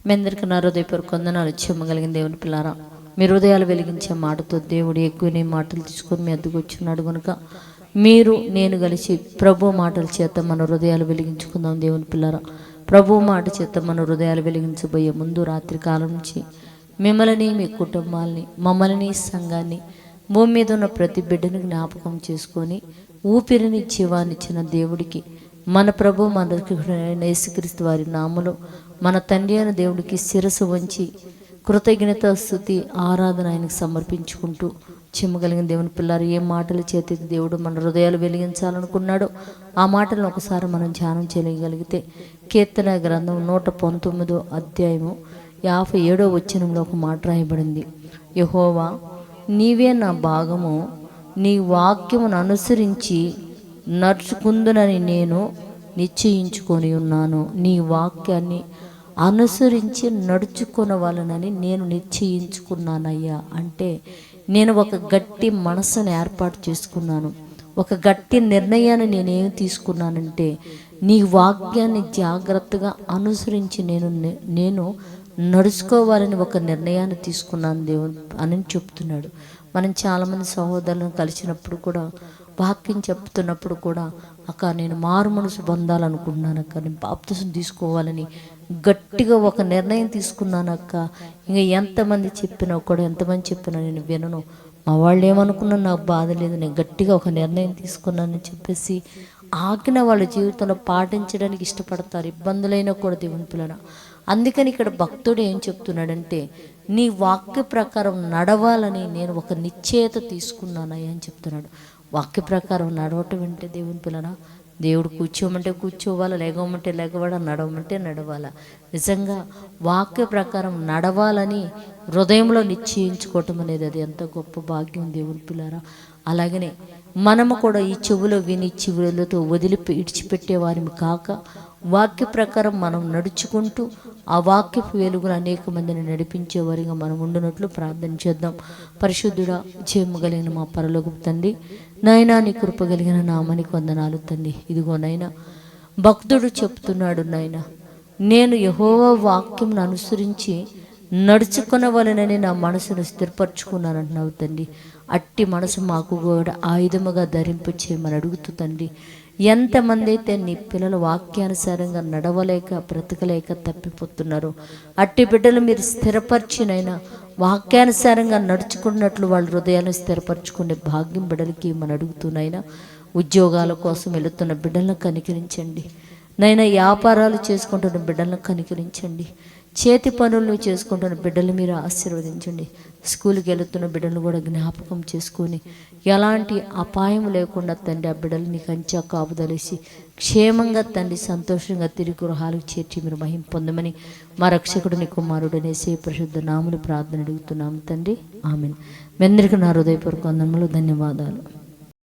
మీ అందరికీ నా హృదయపూర్వక వందనాలు. చెమ్మగలిగిన దేవుని పిల్లారా, మీ హృదయాలు వెలిగించే మాటతో దేవుడు ఎక్కువనే మాటలు తీసుకొని మీ అద్దెకు వచ్చినాడు కనుక మీరు నేను కలిసి ప్రభు మాటల చేత మన హృదయాలు వెలిగించుకుందాం. దేవుని పిల్లారా, ప్రభు మాట చేత మన హృదయాలు వెలిగించబోయే ముందు రాత్రి కాలం నుంచి మిమ్మల్ని, మీ కుటుంబాలని, మమ్మల్ని, సంఘాన్ని, భూమి మీద ఉన్న ప్రతి బిడ్డను జ్ఞాపకం చేసుకొని ఊపిరిని జీవాన్నిచ్చిన దేవుడికి, మన ప్రభు మన యేసుక్రీస్తు వారి నామములో మన తండ్రి అయిన దేవుడికి శిరస్సు వంచి కృతజ్ఞత, స్తుతి, ఆరాధన ఆయనకు సమర్పించుకుంటూ చెమ్మగలిగిన దేవుని పిల్లారు, ఏ మాటల చేతి దేవుడు మన హృదయాలు వెలిగించాలనుకున్నాడో ఆ మాటలను ఒకసారి మనం ధ్యానం చేయగలిగితే కీర్తన గ్రంథం 119 అధ్యాయము 57 వచనంలో ఒక మాట రాయబడింది. యెహోవా, నీవే నా భాగము, నీ వాక్యమును అనుసరించి నడుచుకుందునని నేను నిశ్చయించుకొని ఉన్నాను. నీ వాక్యాన్ని అనుసరించి నడుచుకొనవాలనని నేను నిశ్చయించుకున్నానయ్యా. అంటే నేను ఒక గట్టి మనసును ఏర్పాటు చేసుకున్నాను. ఒక గట్టి నిర్ణయాన్ని నేనేం తీసుకున్నానంటే నీ వాక్యాన్ని జాగ్రత్తగా అనుసరించి నేను నడుచుకోవాలని ఒక నిర్ణయాన్ని తీసుకున్నాను దేవుడు అని చెప్తున్నాడు. మనం చాలామంది సహోదరులను కలిసినప్పుడు కూడా, వాక్యం చెప్తున్నప్పుడు కూడా, అక్క నేను మారు మనసు పొందాలనుకుంటున్నాను అక్క, నేను బాప్తిసం తీసుకోవాలని గట్టిగా ఒక నిర్ణయం తీసుకున్నాను అక్క. ఇంకా ఎంతమంది చెప్పినా కూడా, ఎంతమంది చెప్పినా నేను వినను, మా వాళ్ళు ఏమనుకున్నా నాకు బాధ లేదు, నేను గట్టిగా ఒక నిర్ణయం తీసుకున్నానని చెప్పేసి ఆజ్ఞ వాళ్ళ జీవితంలో పాటించడానికి ఇష్టపడతారు, ఇబ్బందులైనా కూడా దేవుని పిల్లన. అందుకని ఇక్కడ భక్తుడు ఏం చెప్తున్నాడంటే నీ వాక్య ప్రకారం నడవాలని నేను ఒక నిశ్చయత తీసుకున్నానయ్యా అని చెప్తున్నాడు. వాక్య ప్రకారం నడవటం అంటే దేవుని పిల్లన, దేవుడు కూర్చోమంటే కూర్చోవాలా, లేగమంటే లేగవాలా, నడవమంటే నడవాలా. నిజంగా వాక్య ప్రకారం నడవాలని హృదయంలో నిశ్చయించుకోవటం అనేది అది ఎంత గొప్ప భాగ్యం దేవుని పిల్లారా. అలాగనే మనము కూడా ఈ చెవులో విని చెవులతో ఇడిచిపెట్టే వారిని కాక వాక్య ప్రకారం మనం నడుచుకుంటూ ఆ వాక్యపు వెలుగును అనేక మందిని నడిపించే వారిగా మనం ఉండునట్లు ప్రార్థన చేద్దాం. పరిశుద్ధుడా, చేయగలిగిన మా పరలోకపు తండ్రి, నాయనా నీ కృప కలిగిన నామానికి వందనాలు తండ్రి. ఇదిగో నైనా భక్తుడు చెప్తున్నాడు, నాయనా నేను యెహోవా వాక్యంను అనుసరించి నడుచుకునవలనని నా మనసును స్థిరపరచుకున్నాను అంటున్నావు తండ్రి. అట్టి మనసు మాకు కూడా ఆయుధముగా ధరింపు చేయమని అడుగుతూ తండ్రి, ఎంతమంది అయితే నీ పిల్లలు వాక్యానుసారంగా నడవలేక బ్రతకలేక తప్పిపోతున్నారు, అట్టి బిడ్డలు మీరు స్థిరపరిచినైనా వాక్యానుసారంగా నడుచుకున్నట్లు వాళ్ళ హృదయాన్ని స్థిరపరచుకునే భాగ్యం బిడ్డలకి మనం అడుగుతున్నాయినా. ఉద్యోగాల కోసం వెళుతున్న బిడ్డలను కనికరించండి నైనా, వ్యాపారాలు చేసుకుంటున్న బిడ్డలను కనికరించండి, చేతి పనులను చేసుకుంటున్న బిడ్డలు మీరు ఆశీర్వదించండి. స్కూల్కి వెళుతున్న బిడ్డలను కూడా జ్ఞాపకం చేసుకొని ఎలాంటి అపాయం లేకుండా తండ్రి ఆ బిడ్డలు నీకు అంచా కాపుదలేసి క్షేమంగా తండ్రి సంతోషంగా తిరిగి గృహాలకు చేర్చి మీరు మహిమ పొందమని మా రక్షకుడిని కుమారుడనే పరిశుద్ధ నామములో ప్రార్థన అడుగుతున్నాము తండ్రి, ఆమేన్. మీ అందరికీ నా హృదయపూర్వక వందనములు, ధన్యవాదాలు.